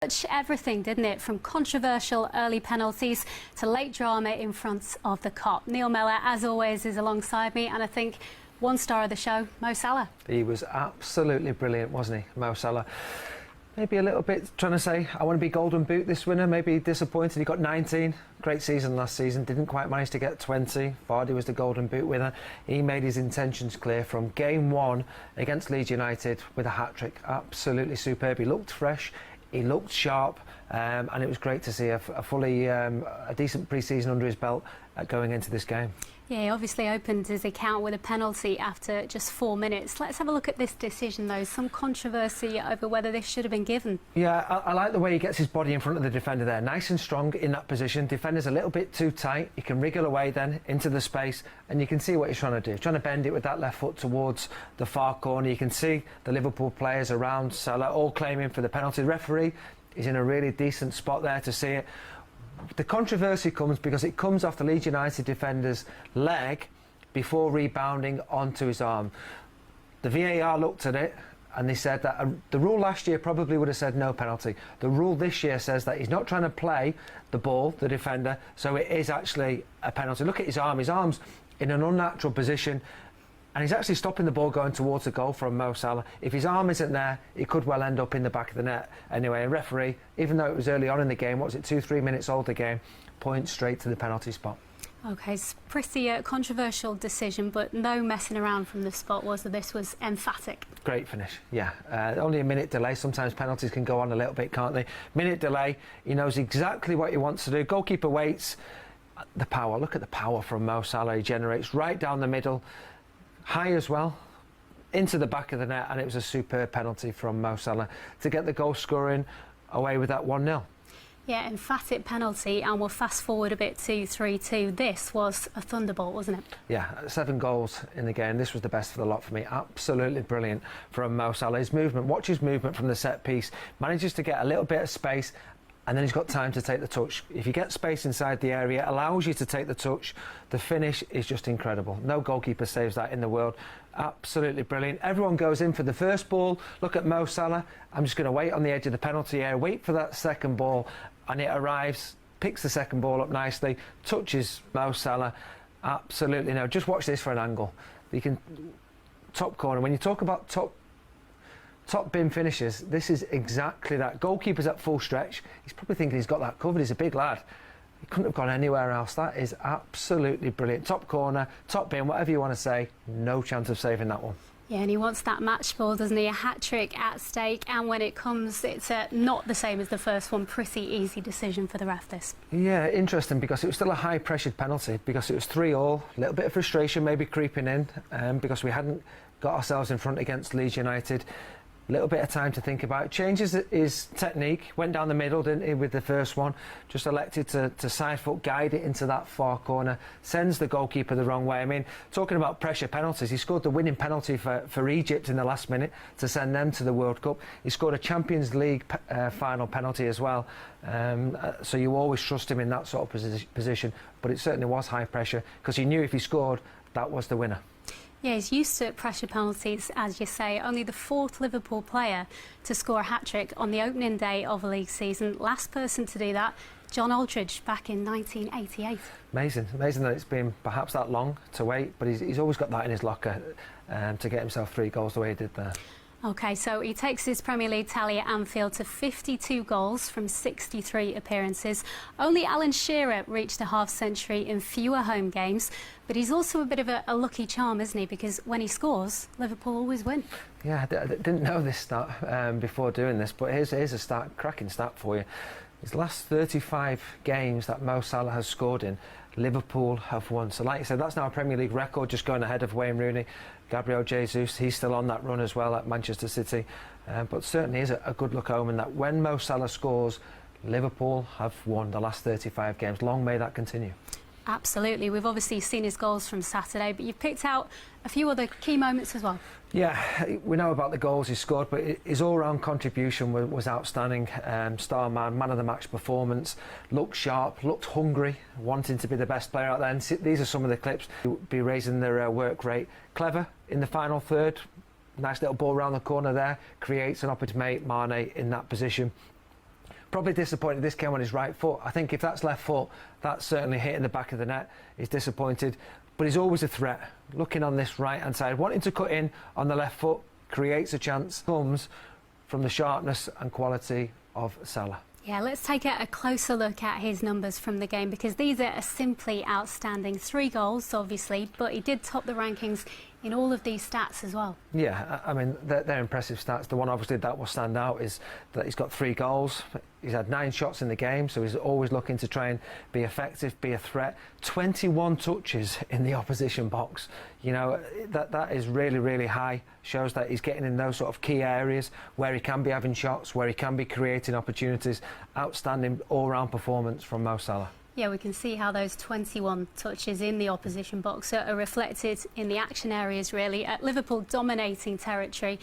much everything, didn't it? From controversial early penalties to late drama in front of the Kop. Neil Mellor, as always, is alongside me, and I think one star of the show, Mo Salah. He was absolutely brilliant, wasn't he, Mo Salah? Maybe a little bit trying to say, I want to be Golden Boot this winner, maybe disappointed. He got 19, great season last season, didn't quite manage to get 20. Vardy was the Golden Boot winner. He made his intentions clear from game one against Leeds United with a hat-trick. Absolutely superb. He looked fresh, he looked sharp, and it was great to see a decent pre-season under his belt going into this game. Yeah, he obviously opened his account with a penalty after just 4 minutes. Let's have a look at this decision, though. Some controversy over whether this should have been given. Yeah, I like the way he gets his body in front of the defender there. Nice and strong in that position. Defender's a little bit too tight. He can wriggle away then into the space, and you can see what he's trying to do. He's trying to bend it with that left foot towards the far corner. You can see the Liverpool players around Salah all claiming for the penalty. The referee is in a really decent spot there to see it. The controversy comes because it comes off the Leeds United defender's leg before rebounding onto his arm. The VAR looked at it and they said that the rule last year probably would have said no penalty. The rule this year says that he's not trying to play the ball, the defender, so it is actually a penalty. Look at his arm. His arm's in an unnatural position, and he's actually stopping the ball going towards the goal from Mo Salah. If his arm isn't there, it could well end up in the back of the net. Anyway, a referee, even though it was early on in the game, what was it, 2-3 minutes old the game, points straight to the penalty spot. OK, it's pretty controversial decision, but no messing around from the spot, was there? This was emphatic. Great finish, yeah. Only a minute delay. Sometimes penalties can go on a little bit, can't they? Minute delay, he knows exactly what he wants to do. Goalkeeper waits. The power, look at the power from Mo Salah. He generates right down the middle, high as well, into the back of the net, and it was a superb penalty from Mo Salah to get the goal scoring away with that 1-0. Yeah, emphatic penalty, and we'll fast forward a bit to 3-2. This was a thunderbolt, wasn't it? Yeah, 7 goals in the game. This was the best for the lot for me. Absolutely brilliant from Mo Salah. His movement, watch his movement from the set piece, manages to get a little bit of space, and then he's got time to take the touch. If you get space inside the area, it allows you to take the touch. The finish is just incredible. No goalkeeper saves that in the world. Absolutely brilliant. Everyone goes in for the first ball. Look at Mo Salah. I'm just going to wait on the edge of the penalty area, wait for that second ball, and it arrives, picks the second ball up nicely, touches Mo Salah. Absolutely no. Just watch this for an angle. You can top corner. When you talk about top bin finishes, this is exactly that. Goalkeeper's at full stretch. He's probably thinking he's got that covered. He's a big lad. He couldn't have gone anywhere else. That is absolutely brilliant. Top corner, top bin, whatever you want to say. No chance of saving that one. Yeah, and he wants that match ball, doesn't he? A hat-trick at stake, and when it comes, it's not the same as the first one. Pretty easy decision for the ref, this. Yeah, interesting, because it was still a high-pressured penalty, because it was 3-3. A little bit of frustration maybe creeping in, because we hadn't got ourselves in front against Leeds United. Little bit of time to think about it. Changes his technique, went down the middle, didn't he, with the first one. Just elected to side foot guide it into that far corner. Sends the goalkeeper the wrong way. I mean, talking about pressure penalties, he scored the winning penalty for Egypt in the last minute to send them to the World Cup. He scored a Champions League final penalty as well. So you always trust him in that sort of position. But it certainly was high pressure, because he knew if he scored, that was the winner. Yeah, he's used to pressure penalties, as you say. Only the 4th Liverpool player to score a hat-trick on the opening day of a league season. Last person to do that, John Aldridge, back in 1988. Amazing that it's been perhaps that long to wait, but he's always got that in his locker to get himself 3 goals the way he did there. OK, so he takes his Premier League tally at Anfield to 52 goals from 63 appearances. Only Alan Shearer reached a half-century in fewer home games, but he's also a bit of a lucky charm, isn't he? Because when he scores, Liverpool always win. Yeah, I didn't know this stat before doing this, but here's a cracking stat for you. His last 35 games that Mo Salah has scored in, Liverpool have won. So like you said, that's now a Premier League record, just going ahead of Wayne Rooney. Gabriel Jesus, he's still on that run as well at Manchester City. But certainly is a good luck omen that when Mo Salah scores, Liverpool have won the last 35 games. Long may that continue. Absolutely. We've obviously seen his goals from Saturday, but you've picked out a few other key moments as well. Yeah, we know about the goals he scored, but his all-round contribution was outstanding. Star man of the match performance, looked sharp, looked hungry, wanting to be the best player out there. And these are some of the clips. Be raising their work rate. Clever in the final third. Nice little ball around the corner there. Creates an opportunity to make Mane in that position. Probably disappointed this came on his right foot. I think if that's left foot, that's certainly hitting the back of the net. He's disappointed, but he's always a threat. Looking on this right-hand side, wanting to cut in on the left foot, creates a chance, comes from the sharpness and quality of Salah. Yeah, let's take a closer look at his numbers from the game, because these are simply outstanding. 3 goals, obviously, but he did top the rankings in all of these stats as well. Yeah, I mean, they're impressive stats. The one obviously that will stand out is that he's got 3 goals. He's had 9 shots in the game, so he's always looking to try and be effective, be a threat. 21 touches in the opposition box. You know, that is really, really high. Shows that he's getting in those sort of key areas where he can be having shots, where he can be creating opportunities. Outstanding all-round performance from Mo Salah. Yeah, we can see how those 21 touches in the opposition box are reflected in the action areas, really. Liverpool dominating territory.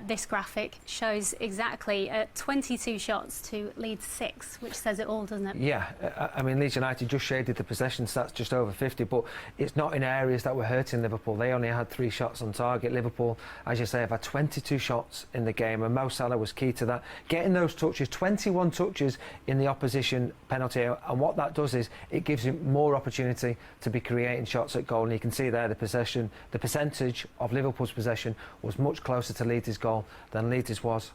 This graphic shows exactly 22 shots to Leeds 6, which says it all, doesn't it? Yeah, I mean, Leeds United just shaded the possession stats just over 50, but it's not in areas that were hurting Liverpool. They only had 3 shots on target. Liverpool, as you say, have had 22 shots in the game, and Mo Salah was key to that. Getting those touches, 21 touches in the opposition penalty area, and what that does is it gives him more opportunity to be creating shots at goal. And you can see there the percentage of Liverpool's possession was much closer to Leeds' goal than Leeds' was.